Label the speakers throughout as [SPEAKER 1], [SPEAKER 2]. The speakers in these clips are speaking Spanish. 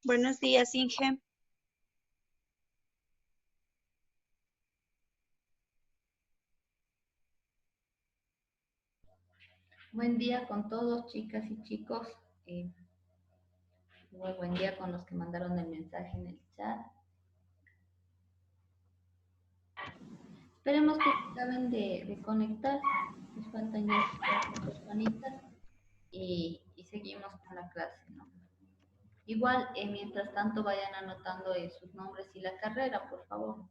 [SPEAKER 1] Buenos días, Inge.
[SPEAKER 2] Buen día con todos, chicas y chicos. Muy buen día con los que mandaron el mensaje en el chat. Esperemos que se acaben de conectar. Nos faltan ya 4 personitas y seguimos con la clase, ¿no? Igual, mientras tanto, vayan anotando sus nombres y la carrera, por favor.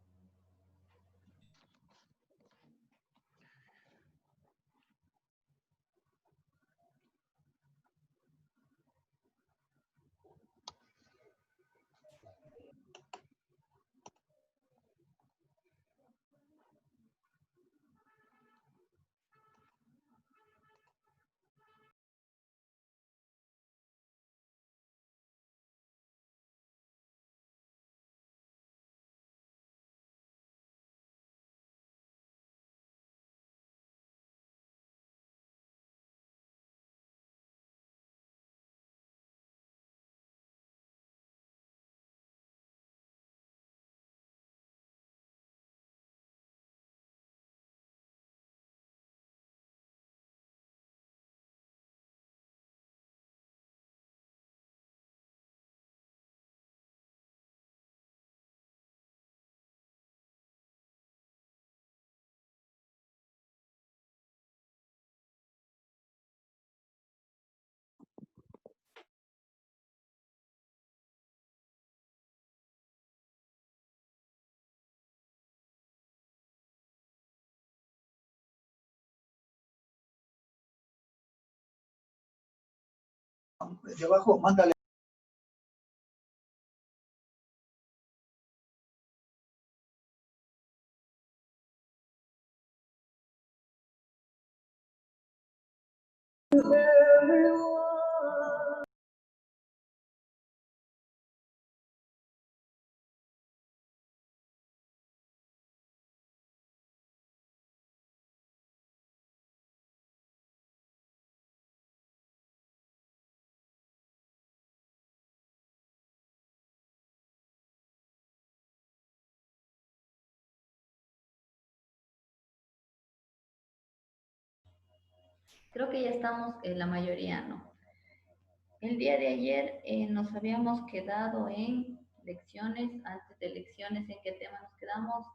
[SPEAKER 3] De abajo, mándale.
[SPEAKER 2] Creo que ya estamos la mayoría, ¿no? El día de ayer nos habíamos quedado en lecciones, antes de lecciones, ¿en qué tema nos quedamos?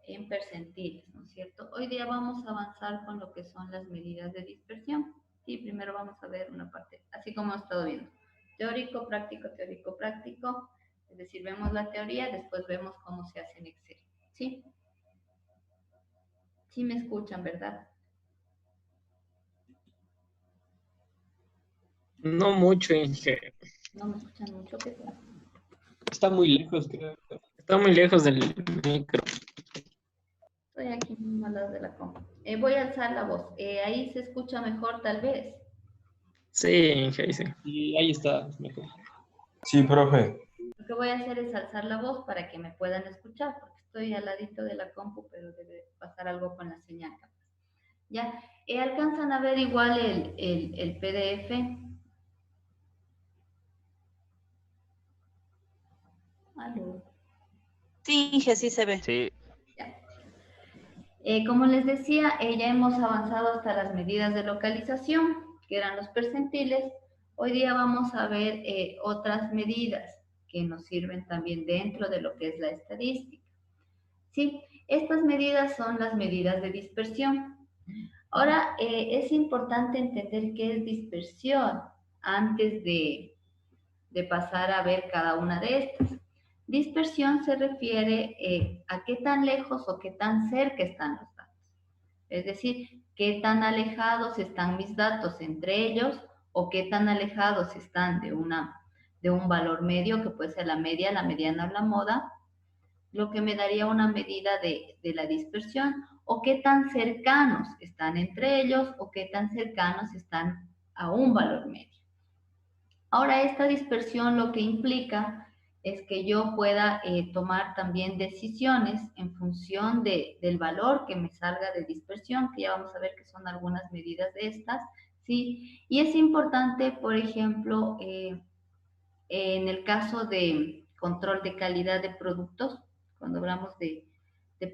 [SPEAKER 2] En percentiles, ¿no es cierto? Hoy día vamos a avanzar con lo que son las medidas de dispersión. Y primero vamos a ver una parte, así como hemos estado viendo. Teórico, práctico, teórico, práctico. Es decir, vemos la teoría, después vemos cómo se hace en Excel. ¿Sí? Sí me escuchan, ¿verdad?
[SPEAKER 4] No mucho, Inge.
[SPEAKER 2] No me escuchan mucho, ¿qué tal?
[SPEAKER 4] Está muy lejos, creo. Está muy lejos del micro.
[SPEAKER 2] Estoy aquí mismo al lado de la compu. Voy a alzar la voz. Ahí se escucha mejor, tal vez.
[SPEAKER 4] Sí, Inge, ahí sí. Y ahí está mejor.
[SPEAKER 5] Sí, profe.
[SPEAKER 2] Lo que voy a hacer es alzar la voz para que me puedan escuchar, porque estoy al ladito de la compu, pero debe pasar algo con la señal. ¿Ya? ¿Alcanzan a ver igual el PDF? ¿Aló?
[SPEAKER 1] Sí, Inge, sí se ve.
[SPEAKER 6] Sí.
[SPEAKER 2] Ya. Como les decía, ya hemos avanzado hasta las medidas de localización, que eran los percentiles. Hoy día vamos a ver otras medidas que nos sirven también dentro de lo que es la estadística. ¿Sí? Estas medidas son las medidas de dispersión. Ahora, es importante entender qué es dispersión antes de pasar a ver cada una de estas. Dispersión se refiere a qué tan lejos o qué tan cerca están los datos. Es decir, qué tan alejados están mis datos entre ellos o qué tan alejados están de un valor medio, que puede ser la media, la mediana o la moda, lo que me daría una medida de la dispersión, o qué tan cercanos están entre ellos o qué tan cercanos están a un valor medio. Ahora, esta dispersión lo que implica es que yo pueda tomar también decisiones en función del valor que me salga de dispersión, que ya vamos a ver que son algunas medidas de estas, ¿sí? Y es importante, por ejemplo, en el caso de control de calidad de productos, cuando hablamos de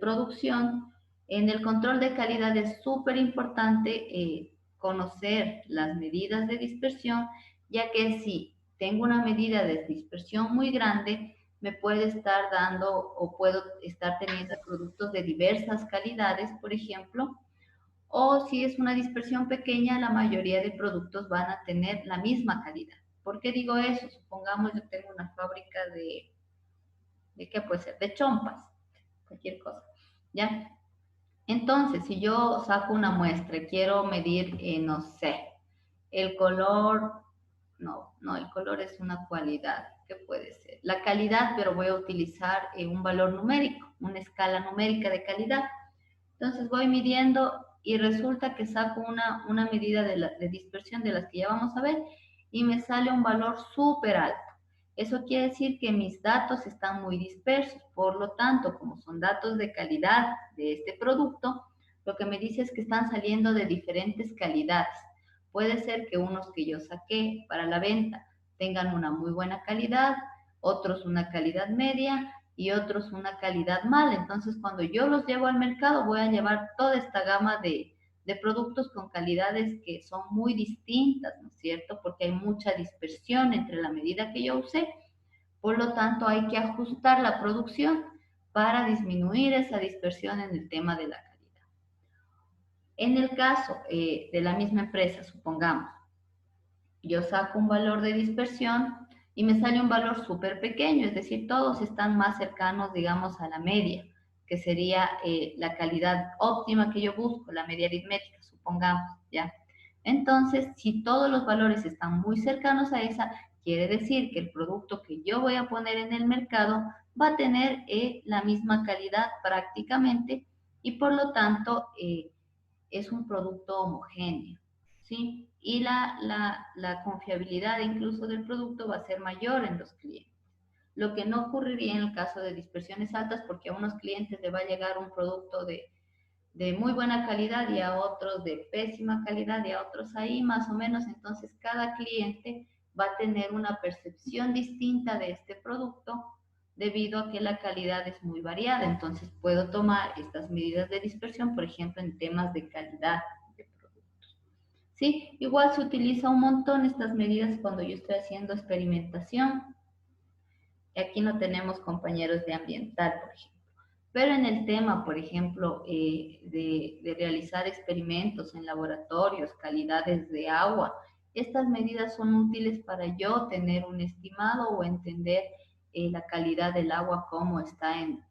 [SPEAKER 2] producción, en el control de calidad es súper importante conocer las medidas de dispersión, ya que si tengo una medida de dispersión muy grande, me puede estar dando o puedo estar teniendo productos de diversas calidades, por ejemplo, o si es una dispersión pequeña, la mayoría de productos van a tener la misma calidad. ¿Por qué digo eso? Supongamos yo tengo una fábrica ¿de qué puede ser? De chompas, cualquier cosa, ¿ya? Entonces, si yo saco una muestra y quiero medir, no sé, el color, no, el color es una cualidad, ¿qué puede ser? La calidad, pero voy a utilizar un valor numérico, una escala numérica de calidad. Entonces voy midiendo y resulta que saco una medida de dispersión de las que ya vamos a ver y me sale un valor súper alto. Eso quiere decir que mis datos están muy dispersos, por lo tanto, como son datos de calidad de este producto, lo que me dice es que están saliendo de diferentes calidades. Puede ser que unos que yo saqué para la venta tengan una muy buena calidad, otros una calidad media y otros una calidad mala. Entonces, cuando yo los llevo al mercado, voy a llevar toda esta gama de productos con calidades que son muy distintas, ¿no es cierto? Porque hay mucha dispersión entre la medida que yo usé. Por lo tanto, hay que ajustar la producción para disminuir esa dispersión en el tema de la calidad. En el caso de la misma empresa, supongamos, yo saco un valor de dispersión y me sale un valor súper pequeño, es decir, todos están más cercanos, digamos, a la media, que sería la calidad óptima que yo busco, la media aritmética, supongamos, ¿ya? Entonces, si todos los valores están muy cercanos a esa, quiere decir que el producto que yo voy a poner en el mercado va a tener la misma calidad prácticamente y por lo tanto es un producto homogéneo, ¿sí? Y la confiabilidad incluso del producto va a ser mayor en los clientes. Lo que no ocurriría en el caso de dispersiones altas, porque a unos clientes le va a llegar un producto de muy buena calidad y a otros de pésima calidad y a otros ahí más o menos. Entonces, cada cliente va a tener una percepción distinta de este producto debido a que la calidad es muy variada. Entonces, puedo tomar estas medidas de dispersión, por ejemplo, en temas de calidad de productos. Sí, igual se utiliza un montón estas medidas cuando yo estoy haciendo experimentación. Aquí no tenemos compañeros de ambiental, por ejemplo. Pero en el tema, por ejemplo, de realizar experimentos en laboratorios, calidades de agua, estas medidas son útiles para yo tener un estimado o entender la calidad del agua, cómo está en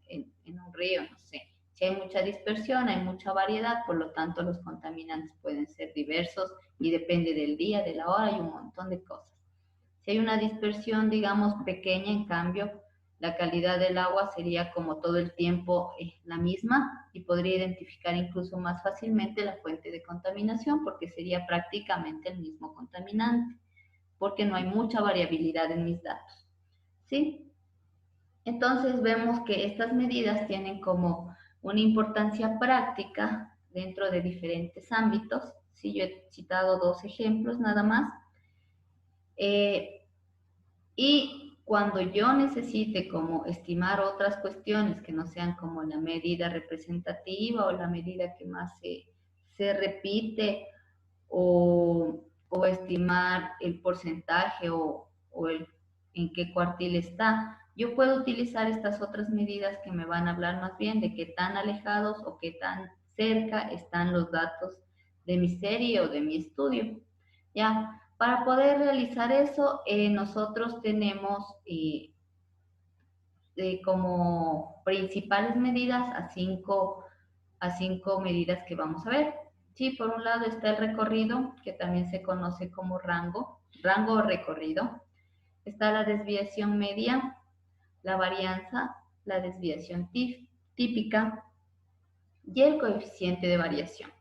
[SPEAKER 2] un río, no sé. Si hay mucha dispersión, hay mucha variedad, por lo tanto los contaminantes pueden ser diversos y depende del día, de la hora y un montón de cosas. Si hay una dispersión, digamos, pequeña, en cambio, la calidad del agua sería como todo el tiempo la misma y podría identificar incluso más fácilmente la fuente de contaminación porque sería prácticamente el mismo contaminante, porque no hay mucha variabilidad en mis datos, ¿sí? Entonces vemos que estas medidas tienen como una importancia práctica dentro de diferentes ámbitos, ¿sí? Yo he citado 2 ejemplos nada más. Y cuando yo necesite como estimar otras cuestiones que no sean como la medida representativa o la medida que más se repite o estimar el porcentaje o en qué cuartil está, yo puedo utilizar estas otras medidas que me van a hablar más bien de qué tan alejados o qué tan cerca están los datos de mi serie o de mi estudio. ¿Ya? Para poder realizar eso, nosotros tenemos como principales medidas a cinco medidas que vamos a ver. Sí, por un lado está el recorrido, que también se conoce como rango o recorrido. Está la desviación media, la varianza, la desviación típica y el coeficiente de variación.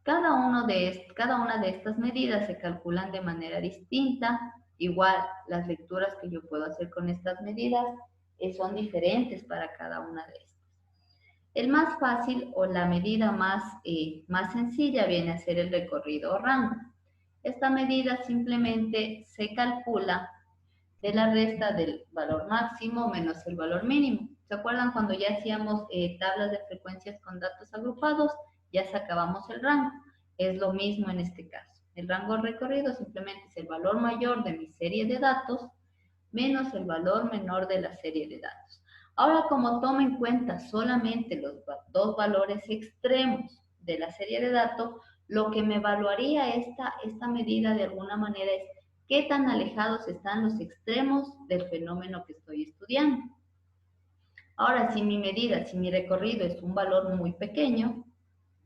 [SPEAKER 2] Cada una de estas medidas se calculan de manera distinta. Igual, las lecturas que yo puedo hacer con estas medidas son diferentes para cada una de estas. El más fácil o la medida más sencilla viene a ser el recorrido o rango. Esta medida simplemente se calcula de la resta del valor máximo menos el valor mínimo. ¿Se acuerdan cuando ya hacíamos tablas de frecuencias con datos agrupados? Ya sacábamos el rango. Es lo mismo en este caso. El rango recorrido simplemente es el valor mayor de mi serie de datos menos el valor menor de la serie de datos. Ahora, como tomo en cuenta solamente los dos valores extremos de la serie de datos, lo que me evaluaría esta medida de alguna manera es qué tan alejados están los extremos del fenómeno que estoy estudiando. Ahora, si mi recorrido es un valor muy pequeño,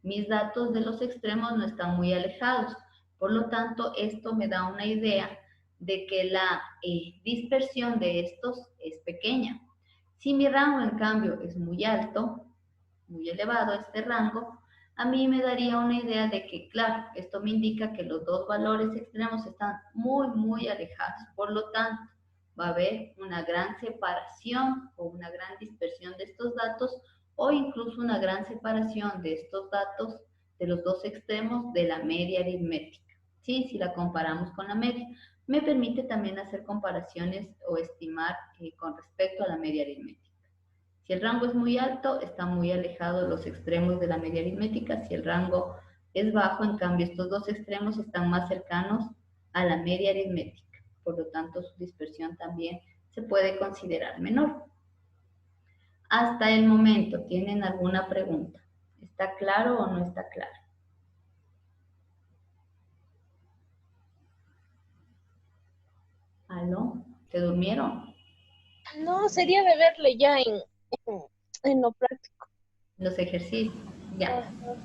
[SPEAKER 2] mis datos de los extremos no están muy alejados. Por lo tanto, esto me da una idea de que la dispersión de estos es pequeña. Si mi rango, en cambio, es muy alto, muy elevado este rango, a mí me daría una idea de que, claro, esto me indica que los dos valores extremos están muy, muy alejados. Por lo tanto, va a haber una gran separación o una gran dispersión de estos datos o incluso una gran separación de estos datos de los dos extremos de la media aritmética. ¿Sí? Si la comparamos con la media. Me permite también hacer comparaciones o estimar con respecto a la media aritmética. Si el rango es muy alto, está muy alejado de los extremos de la media aritmética. Si el rango es bajo, en cambio, estos dos extremos están más cercanos a la media aritmética. Por lo tanto, su dispersión también se puede considerar menor. Hasta el momento, ¿tienen alguna pregunta? ¿Está claro o no está claro? ¿Aló? ¿Se durmieron?
[SPEAKER 3] No, sería de verle ya en lo práctico.
[SPEAKER 2] Los ejercicios. Ya.
[SPEAKER 3] Ajá.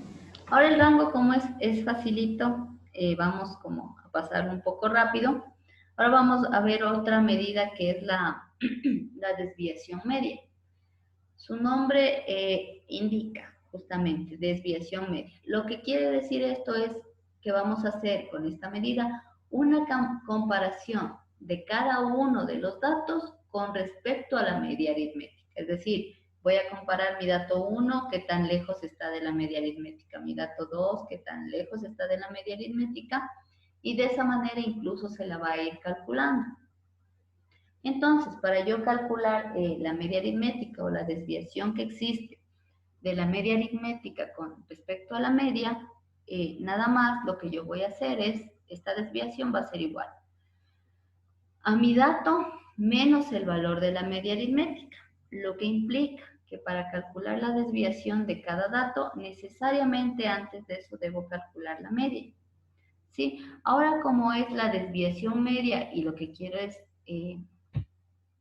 [SPEAKER 2] Ahora el rango, como es facilito, vamos como a pasar un poco rápido. Ahora vamos a ver otra medida que es la desviación media. Su nombre indica justamente desviación media. Lo que quiere decir esto es que vamos a hacer con esta medida una comparación de cada uno de los datos con respecto a la media aritmética. Es decir, voy a comparar mi dato 1, qué tan lejos está de la media aritmética, mi dato 2, qué tan lejos está de la media aritmética, y de esa manera incluso se la va a ir calculando. Entonces, para yo calcular la media aritmética o la desviación que existe de la media aritmética con respecto a la media, nada más lo que yo voy a hacer es, esta desviación va a ser igual a mi dato menos el valor de la media aritmética, lo que implica que para calcular la desviación de cada dato, necesariamente antes de eso debo calcular la media. ¿Sí? Ahora, como es la desviación media y lo que quiero es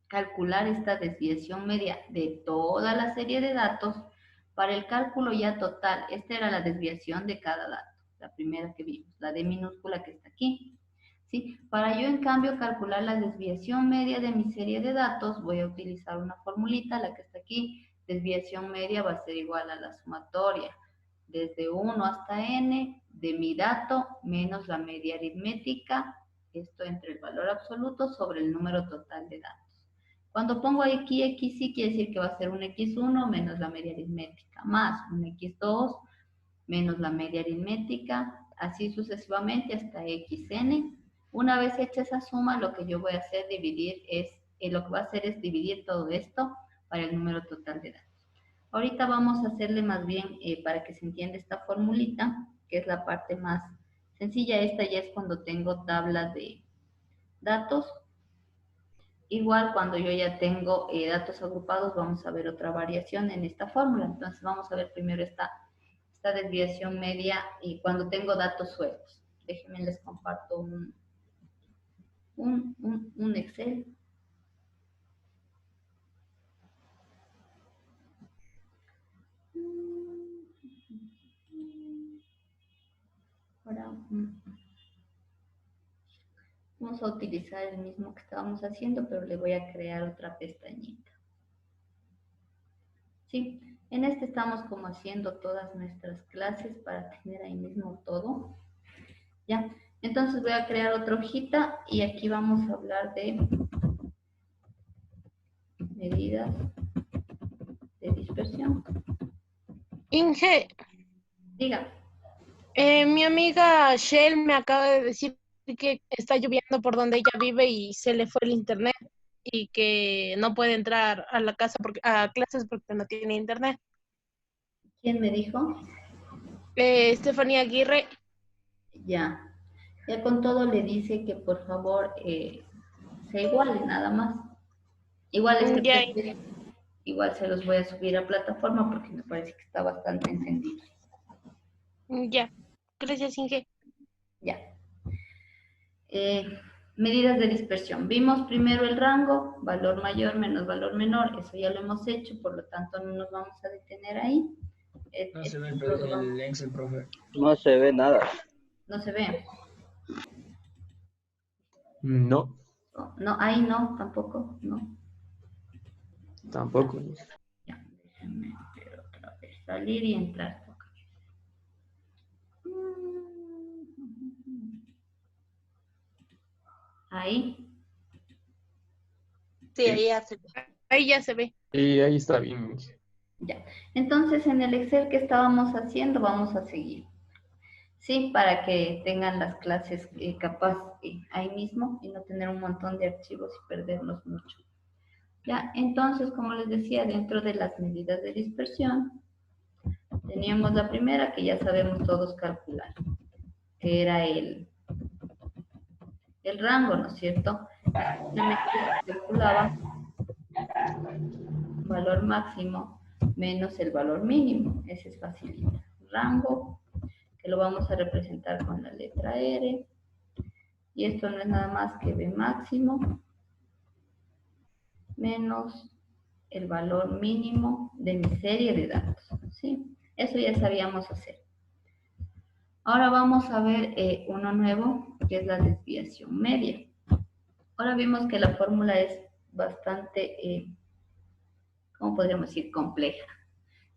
[SPEAKER 2] calcular esta desviación media de toda la serie de datos, para el cálculo ya total, esta era la desviación de cada dato, la primera que vimos, la D minúscula que está aquí. ¿Sí? Para yo, en cambio, calcular la desviación media de mi serie de datos, voy a utilizar una formulita, la que está aquí. Desviación media va a ser igual a la sumatoria desde 1 hasta n de mi dato menos la media aritmética, esto entre el valor absoluto sobre el número total de datos. Cuando pongo aquí x, sí quiere decir que va a ser un x1 menos la media aritmética, más un x2 menos la media aritmética, así sucesivamente hasta xn. Una vez hecha esa suma, lo que yo voy a hacer lo que va a hacer es dividir todo esto para el número total de datos. Ahorita vamos a hacerle más bien, para que se entienda esta formulita, que es la parte más sencilla. Esta ya es cuando tengo tablas de datos. Igual cuando yo ya tengo datos agrupados, vamos a ver otra variación en esta fórmula. Entonces vamos a ver primero esta desviación media y cuando tengo datos sueltos. Déjenme les comparto un Excel. Vamos a utilizar el mismo que estábamos haciendo, pero le voy a crear otra pestañita. Sí, en este estamos como haciendo todas nuestras clases para tener ahí mismo todo. Ya, entonces voy a crear otra hojita y aquí vamos a hablar de medidas de dispersión.
[SPEAKER 3] Inge,
[SPEAKER 2] Diga.
[SPEAKER 3] mi amiga Shell me acaba de decir que está lloviendo por donde ella vive y se le fue el internet y que no puede entrar a la casa a clases porque no tiene internet.
[SPEAKER 2] ¿Quién me dijo?
[SPEAKER 3] Estefanía Aguirre.
[SPEAKER 2] Ya. Ya con todo le dice que por favor se iguale nada más. Igual
[SPEAKER 3] Ya,
[SPEAKER 2] igual se los voy a subir a plataforma porque me parece que está bastante encendido.
[SPEAKER 3] ya. Gracias, Inge.
[SPEAKER 2] Ya. Medidas de dispersión. Vimos primero el rango, valor mayor menos valor menor. Eso ya lo hemos hecho, por lo tanto no nos vamos a detener ahí.
[SPEAKER 4] No se ve el Excel, profe.
[SPEAKER 6] No se ve nada.
[SPEAKER 2] No se ve.
[SPEAKER 5] No,
[SPEAKER 2] No, ahí no, tampoco, no.
[SPEAKER 5] tampoco.
[SPEAKER 2] Ya, déjenme ver otra vez. Salir y entrar. Ahí.
[SPEAKER 1] Sí, ahí ya se ve.
[SPEAKER 3] Ahí ya se ve.
[SPEAKER 5] Y ahí está bien.
[SPEAKER 2] Ya. Entonces, en el Excel que estábamos haciendo, vamos a seguir. Sí, para que tengan las clases capaz ahí mismo y no tener un montón de archivos y perderlos mucho. Ya, entonces, como les decía, dentro de las medidas de dispersión, teníamos la primera que ya sabemos todos calcular, que era el rango, ¿no es cierto? Simplemente se calculaba valor máximo menos el valor mínimo. Ese es facilito. Rango, que lo vamos a representar con la letra R. Y esto no es nada más que B máximo menos el valor mínimo de mi serie de datos. ¿Sí? Eso ya sabíamos hacer. Ahora vamos a ver uno nuevo, que es la desviación media. Ahora vimos que la fórmula es bastante, ¿cómo podríamos decir? Compleja.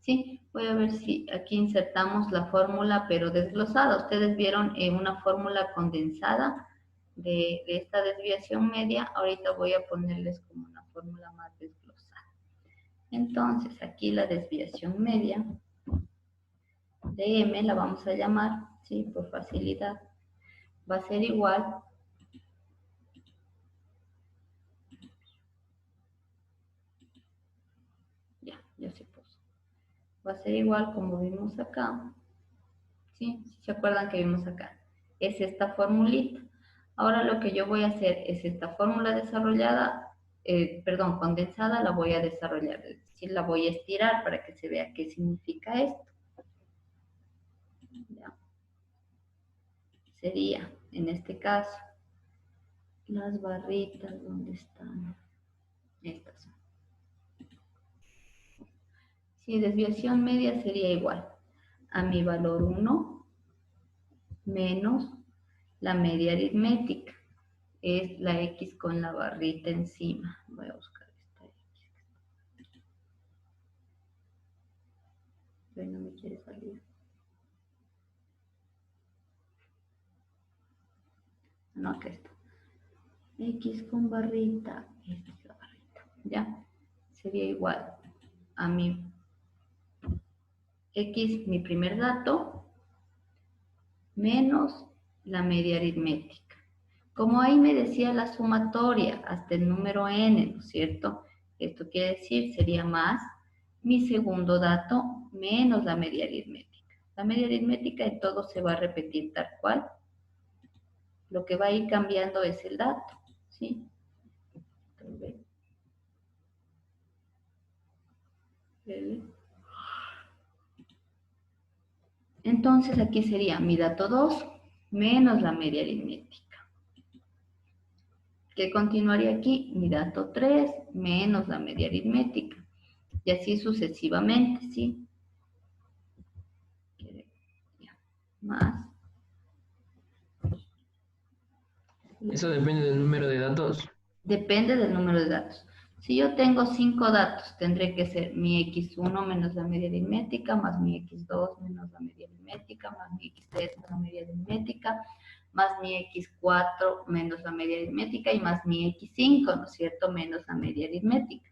[SPEAKER 2] Sí, voy a ver si aquí insertamos la fórmula, pero desglosada. Ustedes vieron una fórmula condensada de esta desviación media. Ahorita voy a ponerles como una fórmula más desglosada. Entonces, aquí la desviación media de M la vamos a llamar, ¿sí? Por facilidad, va a ser igual ya se puso. Va a ser igual como vimos acá, ¿sí? Si se acuerdan que vimos acá. Es esta formulita. Ahora lo que yo voy a hacer es esta fórmula desarrollada, condensada, la voy a desarrollar, es decir, la voy a estirar para que se vea qué significa esto. ¿Ya? Sería, en este caso, las barritas, ¿dónde están? Estas son. Si desviación media sería igual a mi valor 1 menos la media aritmética. Es la X con la barrita encima. Voy a buscar esta X. Pero no me quiere salir. No, acá está. X con barrita. Esta es la barrita. ¿Ya? Sería igual a mi X, mi primer dato, menos la media aritmética. Como ahí me decía la sumatoria hasta el número n, ¿no es cierto? Esto quiere decir, sería más mi segundo dato menos la media aritmética. La media aritmética en todo se va a repetir tal cual. Lo que va a ir cambiando es el dato, ¿sí? Entonces aquí sería mi dato 2 menos la media aritmética. ¿Qué continuaría aquí? Mi dato 3 menos la media aritmética. Y así sucesivamente, ¿sí? Más
[SPEAKER 4] Eso depende del número de datos.
[SPEAKER 2] Depende del número de datos. Si yo tengo 5 datos, tendré que ser mi x1 menos la media aritmética, más mi x2 menos la media aritmética, más mi x3 más la media aritmética, más mi x4 menos la media aritmética y más mi x5, ¿no es cierto?, menos la media aritmética.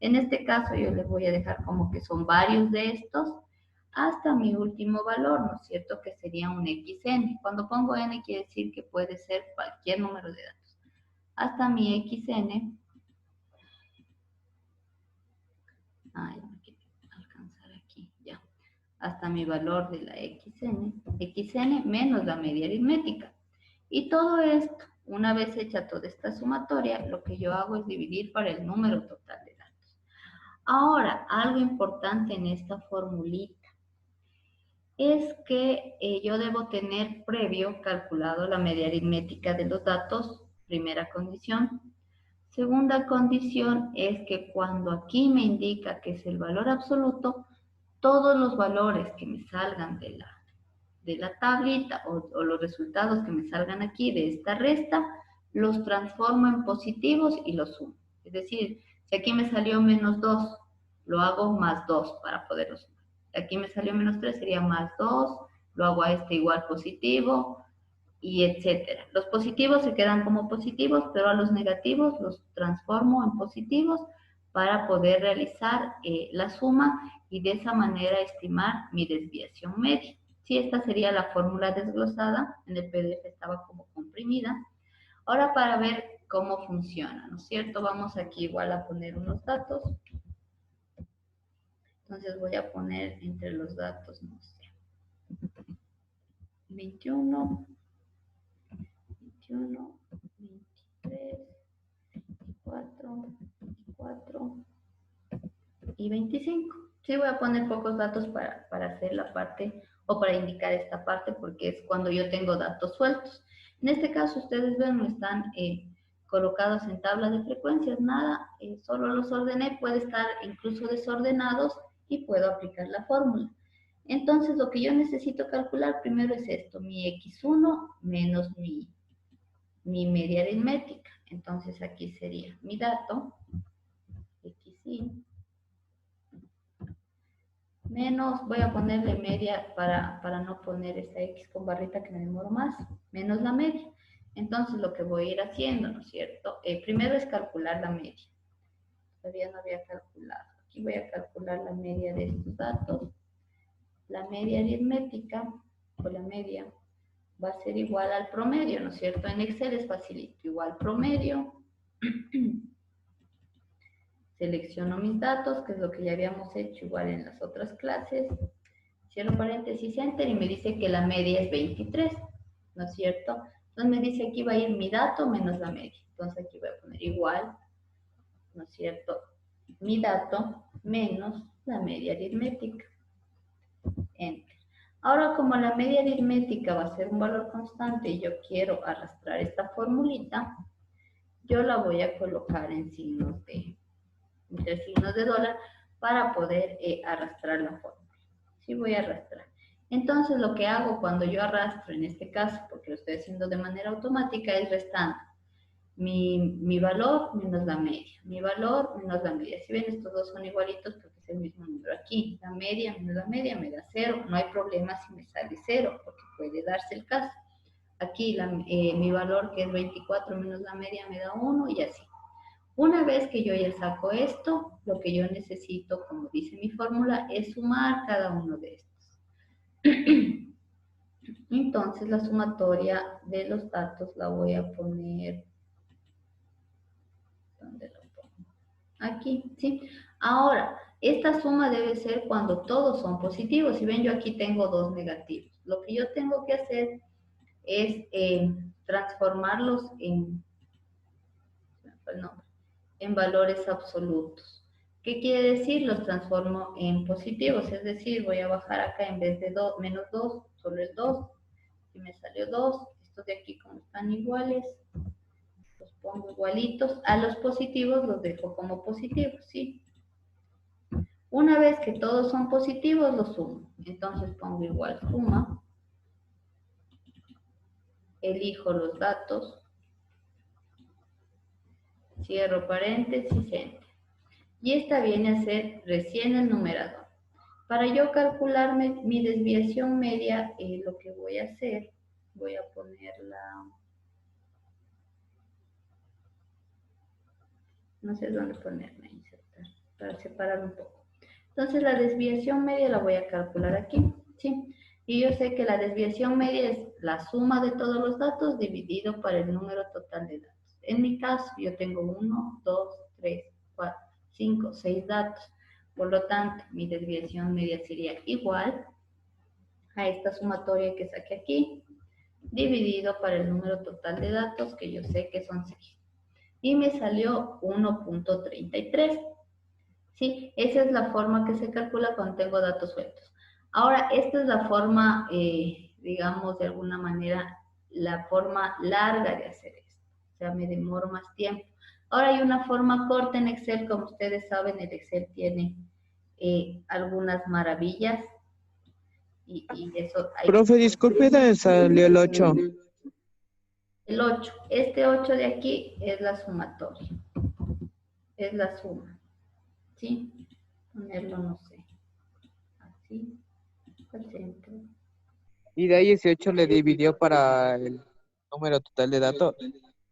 [SPEAKER 2] En este caso yo les voy a dejar como que son varios de estos hasta mi último valor, ¿no es cierto?, que sería un xn. Cuando pongo n quiere decir que puede ser cualquier número de datos. Hasta mi xn, ya me quiero alcanzar aquí, ya, hasta mi valor de la xn menos la media aritmética. Y todo esto, una vez hecha toda esta sumatoria, lo que yo hago es dividir para el número total de datos. Ahora, algo importante en esta formulita es que yo debo tener previo calculado la media aritmética de los datos, primera condición. Segunda condición es que cuando aquí me indica que es el valor absoluto, todos los valores que me salgan de la tablita o los resultados que me salgan aquí de esta resta, los transformo en positivos y los sumo. Es decir, si aquí me salió menos 2, lo hago más 2 para poderlo sumar. Aquí me salió menos 3, sería más 2, lo hago a este igual positivo, y etcétera. Los positivos se quedan como positivos, pero a los negativos los transformo en positivos para poder realizar la suma y de esa manera estimar mi desviación media. Sí, esta sería la fórmula desglosada, en el PDF estaba como comprimida. Ahora para ver cómo funciona, ¿no es cierto? Vamos aquí igual a poner unos datos. Entonces voy a poner entre los datos, no sé, 21, 23, 24 y 25. Sí, voy a poner pocos datos para hacer la parte o para indicar esta parte porque es cuando yo tengo datos sueltos. En este caso, ustedes ven, no están colocados en tabla de frecuencias, nada, solo los ordené, puede estar incluso desordenados y puedo aplicar la fórmula. Entonces, lo que yo necesito calcular primero es esto, mi x1 menos mi media aritmética. Entonces, aquí sería mi dato, xy, menos, voy a ponerle media para no poner esta x con barrita que me demoro más, menos la media. Entonces, lo que voy a ir haciendo, ¿no es cierto? Primero es calcular la media. Todavía no había calculado. Aquí voy a calcular la media de estos datos. La media aritmética, o la media, va a ser igual al promedio, ¿no es cierto? En Excel es facilito, igual promedio. Selecciono mis datos, que es lo que ya habíamos hecho igual en las otras clases. Cierro paréntesis, enter, y me dice que la media es 23, ¿no es cierto? Entonces me dice aquí va a ir mi dato menos la media. Entonces aquí voy a poner igual, ¿no es cierto? Mi dato menos la media aritmética. Enter. Ahora, como la media aritmética va a ser un valor constante y yo quiero arrastrar esta formulita, yo la voy a colocar en signos de, entre signos de dólar para poder arrastrar la fórmula. Sí, voy a arrastrar. Entonces, lo que hago cuando yo arrastro, en este caso, porque lo estoy haciendo de manera automática, es restando mi valor menos la media, mi valor menos la media. Si ven, estos dos son igualitos porque es el mismo número aquí. La media menos la media me da 0. No hay problema si me sale 0, porque puede darse el caso. Aquí mi valor, que es 24 menos la media, me da 1 y así. Una vez que yo ya saco esto, lo que yo necesito, como dice mi fórmula, es sumar cada uno de estos. Entonces, la sumatoria de los datos la voy a poner... ¿Dónde lo pongo? Aquí, ¿sí? Ahora, esta suma debe ser cuando todos son positivos. Si ven, yo aquí tengo dos negativos. Lo que yo tengo que hacer es transformarlos en valores absolutos. ¿Qué quiere decir? Los transformo en positivos, es decir, voy a bajar acá en vez de menos 2, solo el 2. Si me salió 2, estos de aquí como están iguales, los pongo igualitos. A los positivos los dejo como positivos, ¿sí? Una vez que todos son positivos, los sumo. Entonces pongo igual suma. Elijo los datos. cierro paréntesis, enter. Y esta viene a ser recién el numerador. Para yo calcular mi desviación media, lo que voy a hacer, voy a ponerla, no sé dónde ponerme, insertar, para separar un poco. Entonces la desviación media la voy a calcular aquí, ¿sí? Y yo sé que la desviación media es la suma de todos los datos dividido por el número total de datos. En mi caso, yo tengo 1, 2, 3, 4, 5, 6 datos. Por lo tanto, mi desviación media sería igual a esta sumatoria que saqué aquí, dividido por el número total de datos, que yo sé que son 6. Y me salió 1.33. ¿Sí? Esa es la forma que se calcula cuando tengo datos sueltos. Ahora, esta es la forma, digamos, de alguna manera, la forma larga de hacer esto. O sea, me demoro más tiempo. Ahora hay una forma corta en Excel, como ustedes saben, el Excel tiene algunas maravillas. Y eso hay.
[SPEAKER 6] Profe, disculpe, ¿dónde salió el 8?
[SPEAKER 2] El 8. Este 8 de aquí es la sumatoria. Es la suma. ¿Sí? Ponerlo, no sé. Así. Al centro.
[SPEAKER 6] Y de ahí ese 8 le dividió para el número total de datos.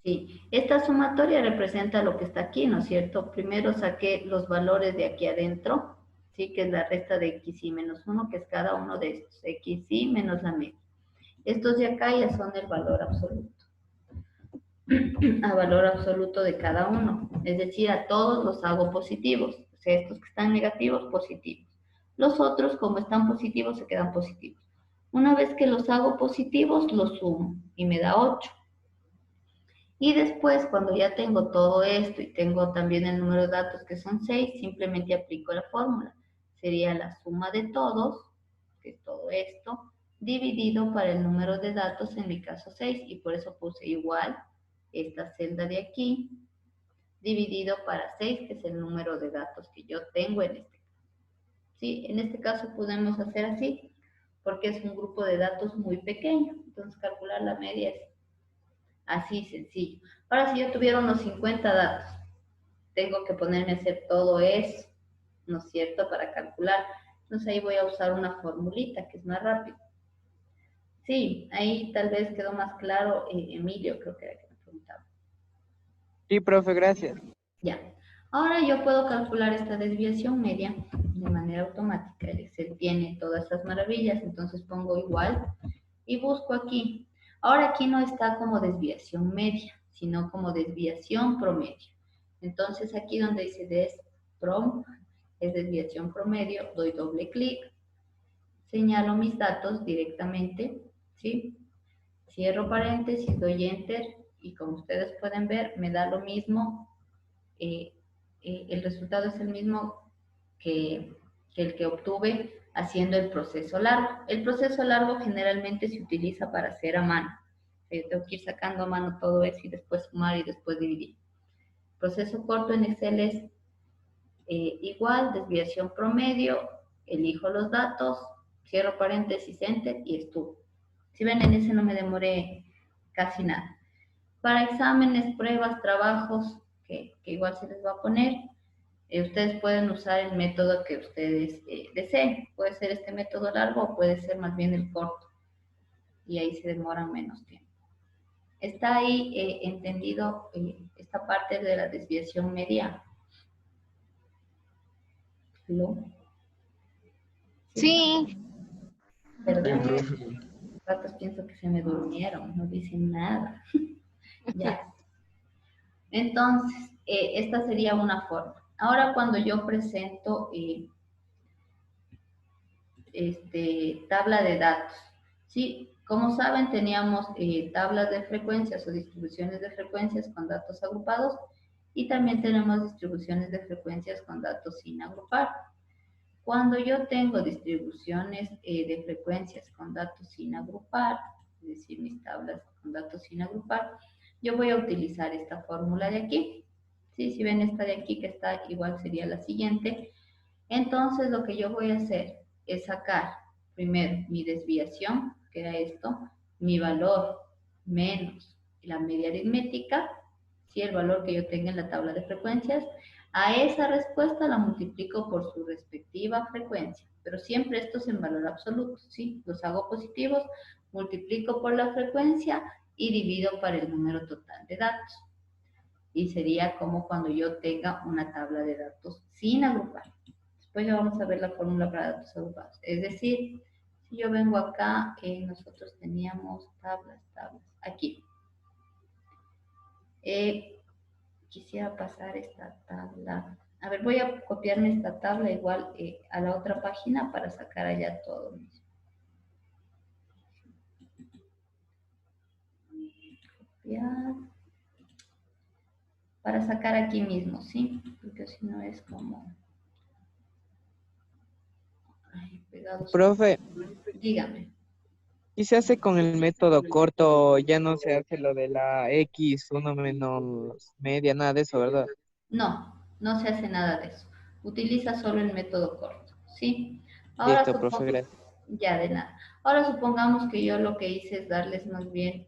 [SPEAKER 2] Sí, esta sumatoria representa lo que está aquí, ¿no es cierto? Primero saqué los valores de aquí adentro, ¿sí? Que es la resta de x y menos 1, que es cada uno de estos, x y menos la media. Estos de acá ya son el valor absoluto. A valor absoluto de cada uno. Es decir, a todos los hago positivos. O sea, estos que están negativos, positivos. Los otros, como están positivos, se quedan positivos. Una vez que los hago positivos, los sumo y me da 8. Y después, cuando ya tengo todo esto y tengo también el número de datos que son 6, simplemente aplico la fórmula. Sería la suma de todos, que es todo esto, dividido para el número de datos, en mi caso 6, y por eso puse igual esta celda de aquí, dividido para 6, que es el número de datos que yo tengo en este caso. ¿Sí? En este caso podemos hacer así, porque es un grupo de datos muy pequeño, entonces calcular la media es así sencillo. Ahora, si yo tuviera unos 50 datos, tengo que ponerme a hacer todo eso, ¿no es cierto?, para calcular. Entonces ahí voy a usar una formulita que es más rápido. Sí, ahí tal vez quedó más claro, Emilio, creo que era que me preguntaba.
[SPEAKER 6] Sí, profe, gracias.
[SPEAKER 2] Ya. Ahora yo puedo calcular esta desviación media de manera automática. El Excel tiene todas estas maravillas, entonces pongo igual y busco aquí. Ahora aquí no está como desviación media, sino como desviación promedio. Entonces aquí donde dice desprom, es desviación promedio, doy doble clic, señalo mis datos directamente, ¿sí? Cierro paréntesis, doy enter y como ustedes pueden ver me da lo mismo. El resultado es el mismo que el que obtuve haciendo el proceso largo. El proceso largo generalmente se utiliza para hacer a mano. Yo tengo que ir sacando a mano todo eso y después sumar y después dividir. Proceso corto en Excel es igual, desviación promedio, elijo los datos, cierro paréntesis, enter y estuvo. Si ven, en ese no me demoré casi nada. Para exámenes, pruebas, trabajos, que igual se les va a poner, ustedes pueden usar el método que ustedes deseen. Puede ser este método largo o puede ser más bien el corto. Y ahí se demoran menos tiempo. ¿Está ahí entendido esta parte de la desviación media? ¿No?
[SPEAKER 3] Sí.
[SPEAKER 2] ¿Verdad? Ratos pienso que se me durmieron, no dicen nada. Ya. Entonces, esta sería una forma. Ahora cuando yo presento tabla de datos, ¿sí? Como saben, teníamos tablas de frecuencias o distribuciones de frecuencias con datos agrupados y también tenemos distribuciones de frecuencias con datos sin agrupar. Cuando yo tengo distribuciones de frecuencias con datos sin agrupar, es decir, mis tablas con datos sin agrupar, yo voy a utilizar esta fórmula de aquí. ¿Sí? Si ven esta de aquí que está igual sería la siguiente. Entonces lo que yo voy a hacer es sacar primero mi desviación, que era esto, mi valor menos la media aritmética, ¿sí? El valor que yo tenga en la tabla de frecuencias. A esa respuesta la multiplico por su respectiva frecuencia, pero siempre esto es en valor absoluto, ¿sí? Los hago positivos, multiplico por la frecuencia y divido para el número total de datos. Y sería como cuando yo tenga una tabla de datos sin agrupar. Después ya vamos a ver la fórmula para datos agrupados. Es decir, si yo vengo acá, nosotros teníamos tablas, aquí. Quisiera pasar esta tabla. A ver, voy a copiarme esta tabla igual a la otra página para sacar allá todo mismo. Copiar. Para sacar aquí mismo, ¿sí? Porque si no es como... Ay, pegados.
[SPEAKER 6] Profe,
[SPEAKER 2] Dígame.
[SPEAKER 6] ¿y se hace con el método corto? Ya no se hace lo de la X, 1 menos media, nada de eso, ¿verdad?
[SPEAKER 2] No, no se hace nada de eso. Utiliza solo el método corto, ¿sí? Ahora
[SPEAKER 6] Listo, profe, gracias.
[SPEAKER 2] ya de nada. Ahora supongamos que yo lo que hice es darles más bien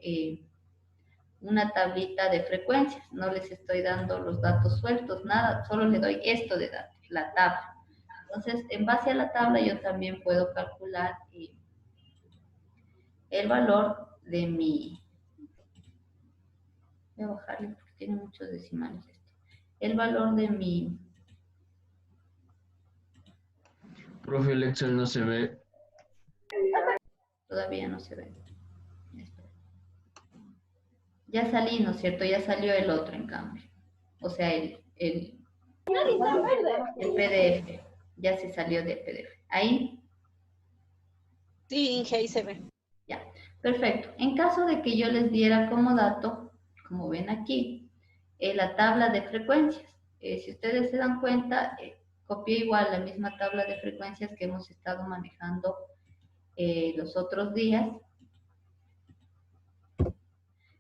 [SPEAKER 2] una tablita de frecuencias. No les estoy dando los datos sueltos, nada, solo le doy esto de datos, la tabla. Entonces, en base a la tabla yo también puedo calcular el valor de mi... Voy a bajarle porque tiene muchos decimales esto. El valor de mi...
[SPEAKER 4] Profe, el Excel no se ve.
[SPEAKER 2] Todavía no se ve. Ya salí, ¿no es cierto? Ya salió el otro, en cambio. O sea, el PDF. Ya se salió del PDF. Ahí.
[SPEAKER 1] Sí, Inge, ahí se ve.
[SPEAKER 2] Ya. Perfecto. En caso de que yo les diera como dato, como ven aquí, la tabla de frecuencias. Si ustedes se dan cuenta, copié igual la misma tabla de frecuencias que hemos estado manejando los otros días.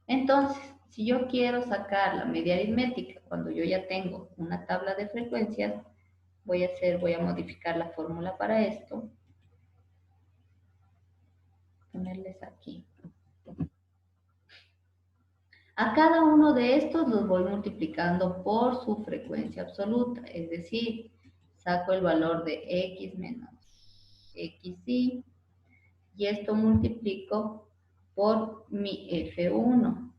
[SPEAKER 2] Entonces, si yo quiero sacar la media aritmética, cuando yo ya tengo una tabla de frecuencias, voy a modificar la fórmula para esto. Ponerles aquí. A cada uno de estos los voy multiplicando por su frecuencia absoluta, es decir, saco el valor de x menos xy y esto multiplico por mi f1.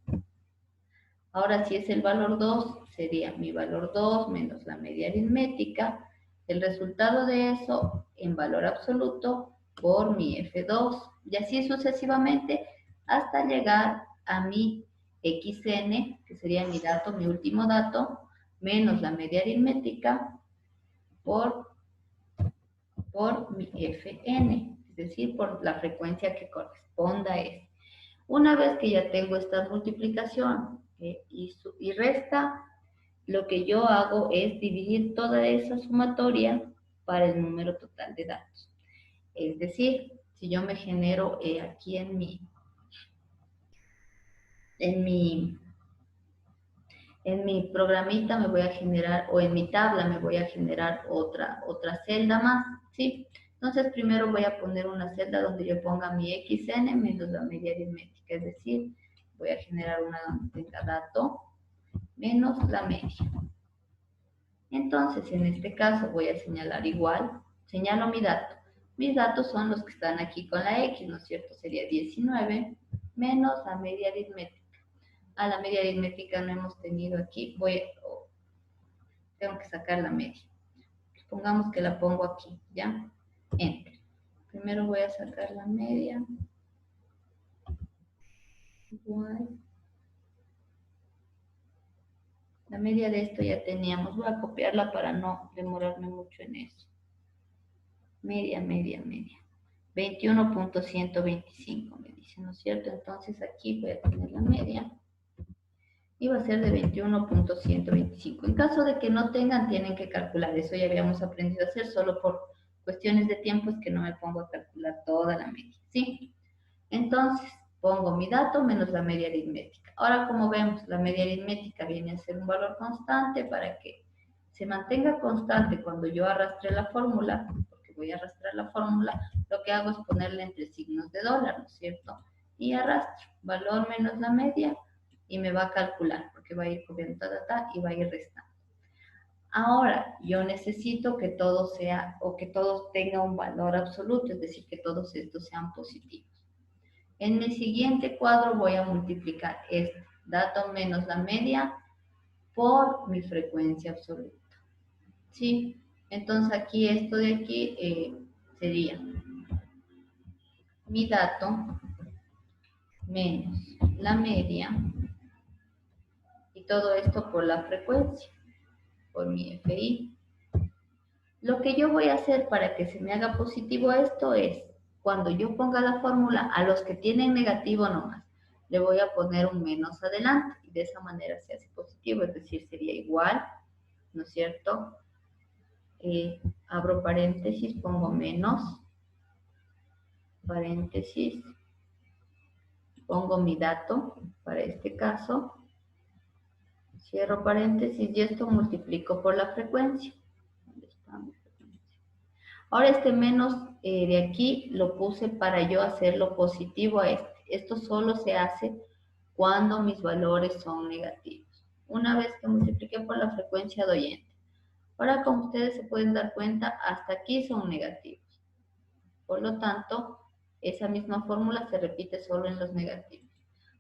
[SPEAKER 2] Ahora, si es el valor 2, sería mi valor 2 menos la media aritmética, el resultado de eso en valor absoluto por mi f2, y así sucesivamente hasta llegar a mi xn, que sería mi dato, mi último dato, menos la media aritmética por mi fn, es decir, por la frecuencia que corresponda a ese. Una vez que ya tengo esta multiplicación y resta, lo que yo hago es dividir toda esa sumatoria para el número total de datos. Es decir, si yo me genero aquí en mi programita me voy a generar, o en mi tabla me voy a generar otra celda más, ¿sí? Entonces primero voy a poner una celda donde yo ponga mi xn menos la media aritmética, es decir, voy a generar una donde tenga dato menos la media. Entonces, en este caso voy a señalar igual, señalo mi dato. Mis datos son los que están aquí con la X, ¿no es cierto? Sería 19 menos la media aritmética. A la media aritmética no hemos tenido aquí, tengo que sacar la media. Supongamos que la pongo aquí, ¿ya? Enter. Primero voy a sacar la media. Igual. La media de esto ya teníamos. Voy a copiarla para no demorarme mucho en eso. Media. 21.125 me dice, ¿no es cierto? Entonces aquí voy a poner la media. Y va a ser de 21.125. En caso de que no tengan, tienen que calcular. Eso ya habíamos aprendido a hacer. Solo por cuestiones de tiempo es que no me pongo a calcular toda la media. ¿Sí? Entonces, pongo mi dato menos la media aritmética. Ahora, como vemos, la media aritmética viene a ser un valor constante. Para que se mantenga constante cuando yo arrastre la fórmula, porque voy a arrastrar la fórmula, lo que hago es ponerle entre signos de dólar, ¿no es cierto? Y arrastro valor menos la media y me va a calcular, porque va a ir copiando y va a ir restando. Ahora, yo necesito que todo sea, o que todo tenga un valor absoluto, es decir, que todos estos sean positivos. En mi siguiente cuadro voy a multiplicar este dato menos la media por mi frecuencia absoluta. ¿Sí? Entonces aquí esto de aquí sería mi dato menos la media y todo esto por la frecuencia, por mi FI. Lo que yo voy a hacer para que se me haga positivo esto es, cuando yo ponga la fórmula, a los que tienen negativo nomás, le voy a poner un menos adelante y de esa manera se hace positivo, es decir, sería igual, ¿no es cierto? Abro paréntesis, pongo menos, paréntesis, pongo mi dato para este caso, cierro paréntesis y esto multiplico por la frecuencia. ¿Dónde está mi frecuencia? Ahora este menos de aquí lo puse para yo hacerlo positivo a este. Esto solo se hace cuando mis valores son negativos. Una vez que multipliqué por la frecuencia doy enter. Ahora, como ustedes se pueden dar cuenta, hasta aquí son negativos. Por lo tanto, esa misma fórmula se repite solo en los negativos.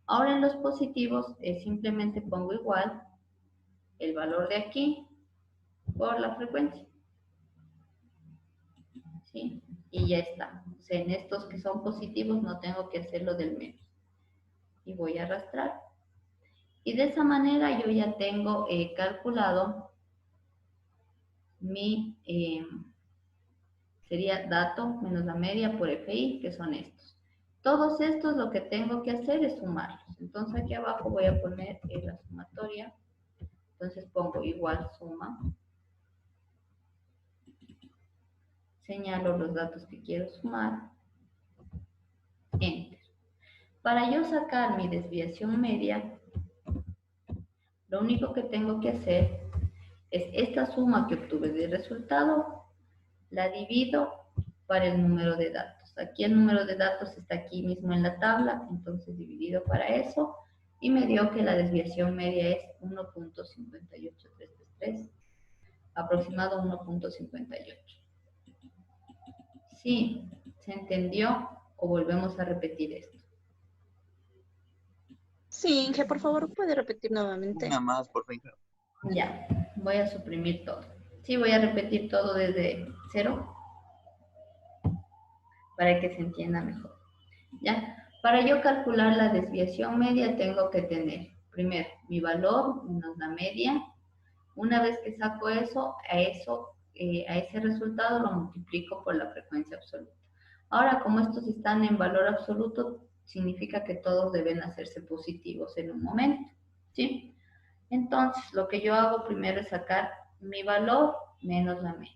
[SPEAKER 2] Ahora en los positivos simplemente pongo igual el valor de aquí por la frecuencia. ¿Sí? Y ya está. O sea, en estos que son positivos no tengo que hacerlo del menos. Y voy a arrastrar. Y de esa manera yo ya tengo calculado mi, sería dato menos la media por FI, que son estos. Todos estos lo que tengo que hacer es sumarlos. Entonces aquí abajo voy a poner la sumatoria. Entonces pongo igual suma. Señalo los datos que quiero sumar. Enter. Para yo sacar mi desviación media, lo único que tengo que hacer es esta suma que obtuve de resultado, la divido para el número de datos. Aquí el número de datos está aquí mismo en la tabla, entonces dividido para eso, y me dio que la desviación media es 1.58333, aproximado 1.58. ¿Sí? ¿Se entendió? ¿O volvemos a repetir esto?
[SPEAKER 1] Sí, Inge, por favor, ¿puede repetir nuevamente?
[SPEAKER 7] Una más, por favor.
[SPEAKER 2] Ya, voy a suprimir todo. Sí, voy a repetir todo desde cero para que se entienda mejor. ¿Ya? Para yo calcular la desviación media tengo que tener, primero, mi valor menos la media. Una vez que saco eso, a ese resultado lo multiplico por la frecuencia absoluta. Ahora, como estos están en valor absoluto, significa que todos deben hacerse positivos en un momento, ¿sí? Entonces, lo que yo hago primero es sacar mi valor menos la media.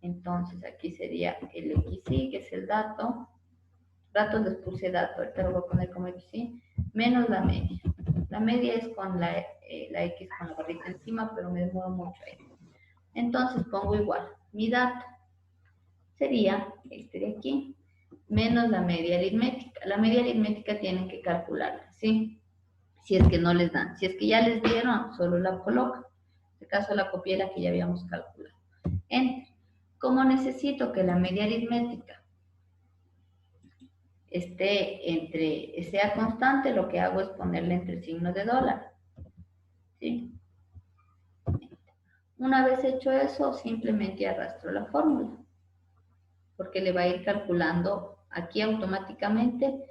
[SPEAKER 2] Entonces, aquí sería el XY, que es el dato. Datos les puse dato, ahorita lo voy a poner como XY, menos la media. La media es con la X con la barrita encima, pero me demoro mucho ahí. Entonces, pongo igual. Mi dato sería este de aquí, menos la media aritmética. La media aritmética tienen que calcularla, ¿sí? Si es que no les dan. Si es que ya les dieron, solo la colocan. En este caso la copié la que ya habíamos calculado. Enter. Como necesito que la media aritmética sea constante, lo que hago es ponerle entre el signo de dólar. ¿Sí? Una vez hecho eso, simplemente arrastro la fórmula, porque le va a ir calculando aquí automáticamente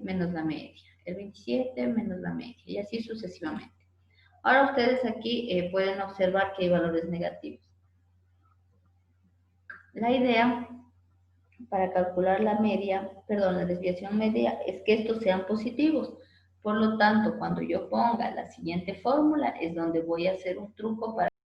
[SPEAKER 2] menos la media, el 27 menos la media, y así sucesivamente. Ahora ustedes aquí pueden observar que hay valores negativos. La idea para calcular la desviación media es que estos sean positivos. Por lo tanto, cuando yo ponga la siguiente fórmula es donde voy a hacer un truco para